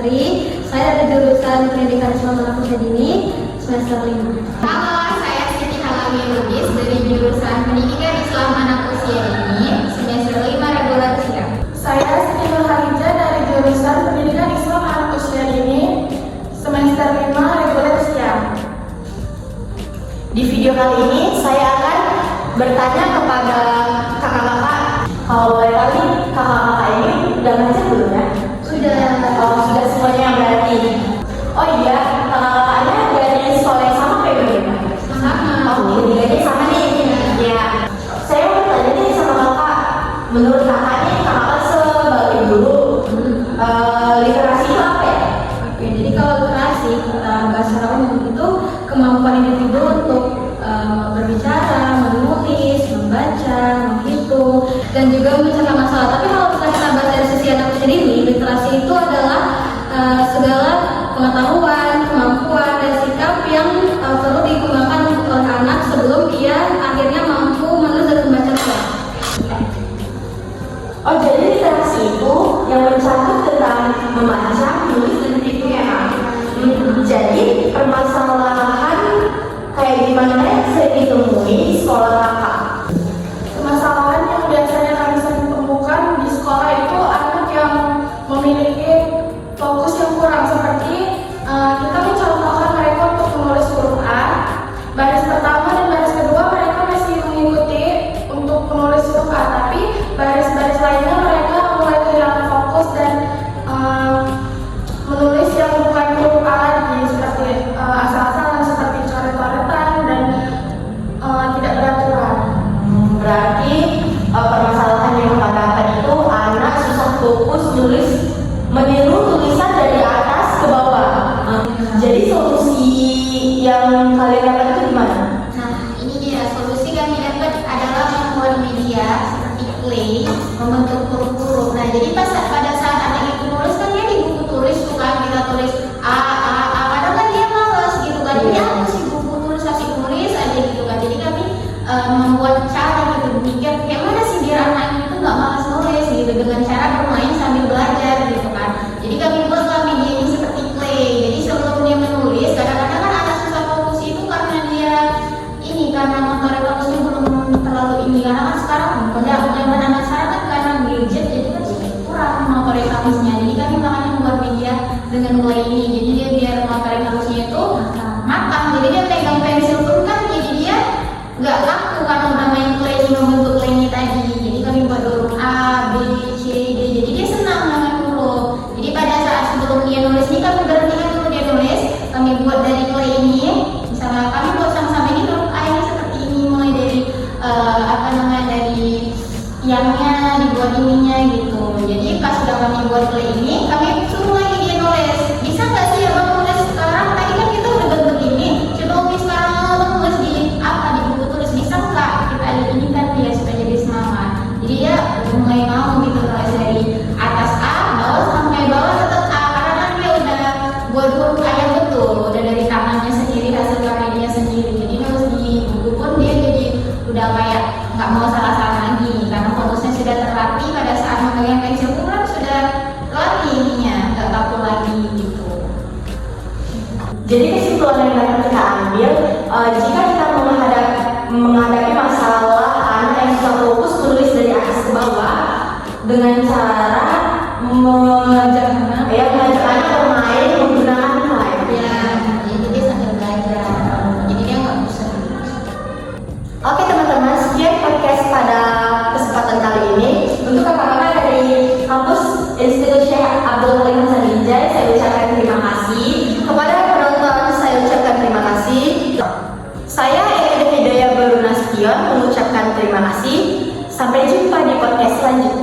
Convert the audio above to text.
Putri. Saya dari jurusan Pendidikan Islam Anak Usia Dini semester 5. Halo, saya Siti Halami Lubis dari jurusan Pendidikan Islam Anak Usia Dini semester 5 reguler siang. Saya Siti Nurhaliza dari jurusan Pendidikan Islam Anak Usia Dini semester 5 reguler siang. Di video kali ini saya akan bertanya kepada kakak-kakak. Kalau boleh tahu nih, kakak-kakak ini udah ngajar belum ya? Sudah semuanya berarti. Oh iya, kakak-kakaknya dari sekolah yang sama kayak bagaimana? Sama. Oh, nilainya sama nih. Ya, saya mau tanya nih sama kakak. Menurut kakak nih, kakak sebagai guru, literasi itu apa ya? Oke, jadi kalau literasi kita bahas secara umum itu kemampuan individu untuk berbicara, menulis, membaca, menghitung, dan juga mencari masalah. Tapi kalau kita bahas dari sisi anak usia dini, literasi itu adalah segala pengetahuan, kemampuan, dan sikap yang perlu dikembangkan oleh anak sebelum dia akhirnya mampu menulis dan membaca. Oh, jadi literasi itu yang mencakup tentang membaca, menulis, dan berhitung ya, Kak? Jadi permasalahan kayak gimana yang sering ditemui di sekolah kakak? Permasalahan yang biasanya kami sering temukan di sekolah itu anak yang memiliki fokus yang kurang, seperti kita mencontohkan mereka untuk menulis huruf A, baris pertama dan baris kedua mereka masih mengikuti untuk menulis huruf A, tapi baris-baris lainnya mereka mulai kehilangan fokus dan menulis yang bukan huruf A lagi, seperti asal-asalan, seperti coret-coretan dan tidak beraturan. Berarti permasalahan yang kakak itu anak susah fokus nulis, meniru tulisan dari atas ke bawah. Jadi solusi yang kalian dapat itu gimana? Nah, ini dia solusi kami dapat adalah membuat media seperti clay, membentuk huruf-huruf. Nah, jadi pada saat anak itu nulis kan dia di buku tulis tuh kan kita tulis A, padahal kan dia malas gitu kan. Dia harus di buku tulis kasih tulis aja gitu kan. Jadi kami membuat cara gitu, berpikir kayak mana sih biar anak ini tuh nggak malas nulis gitu dengan cara bermain sambil belajar gitu kan. Jadi kami buatlah media ini seperti clay. Jadi sebelum dia menulis, kadang-kadang kan anak susah fokus itu karena dia ini karena motorik halusnya belum terlalu ini, karena kan sekarang zaman anak sekarang kan karena gadget jadi kan kurang motorik halusnya. Jadi kami makanya membuat media dengan clay ini. Jadi dia biar motorik halusnya itu matang. Jadi dia pegang pensil pun kan jadi dia nggak kaku karena udah main clay membentuk clay ini tadi. Jadi kami buat huruf A, B, C, D. Jadi dia senang dengan huruf. Jadi pada saat sebelum dia nulis ini kami berhentikan dulu dia nulis. Kami buat dari clay ini. Misalnya kami buat sama-sama ini huruf A ini seperti ini, mulai dari dari tiangnya dibuat ininya gitu. Jadi pas sudah kami buat clay ini, kami suruh lagi dia nulis. Bisa nggak sih abang nulis sekarang? Tadi kan kita udah bentuk ini. Coba Umi sekarang abang nulis di apa di buku tulis, bisa nggak? Kita ini kan dia supaya jadi semangat. Jadi dia mulai mau gitu nulis dari atas A, bawah sampai bawah tetap A, karena kan dia udah buat huruf A yang betul, udah dari tangannya sendiri, hasil karyanya sendiri. Jadi nulis di buku pun dia jadi udah kayak nggak mau salah-salah lagi karena fokusnya sudah terlatih. Pada saat memegang pensil pun kan sudah terlatih ininya, nggak kaku lagi gitu. Jadi kesimpulan yang dapat kita ambil, jika kita menghadapi masalah anak yang susah fokus menulis dari atas ke bawah, dengan cara mengajak anak bermain menggunakan clay. Ya, jadi dia sambil belajar, jadi dia nggak bosan. Oke teman-teman, sekian podcast pada kesempatan kali ini. Untuk kakak-kakak dari kampus Institut Syekh Abdul Halim Hasanijai, saya ucapkan terima kasih. Kepada penonton, saya ucapkan terima kasih. Saya Eda Hidayah Baru Nasution mengucapkan terima kasih. Sampai jumpa di podcast selanjutnya.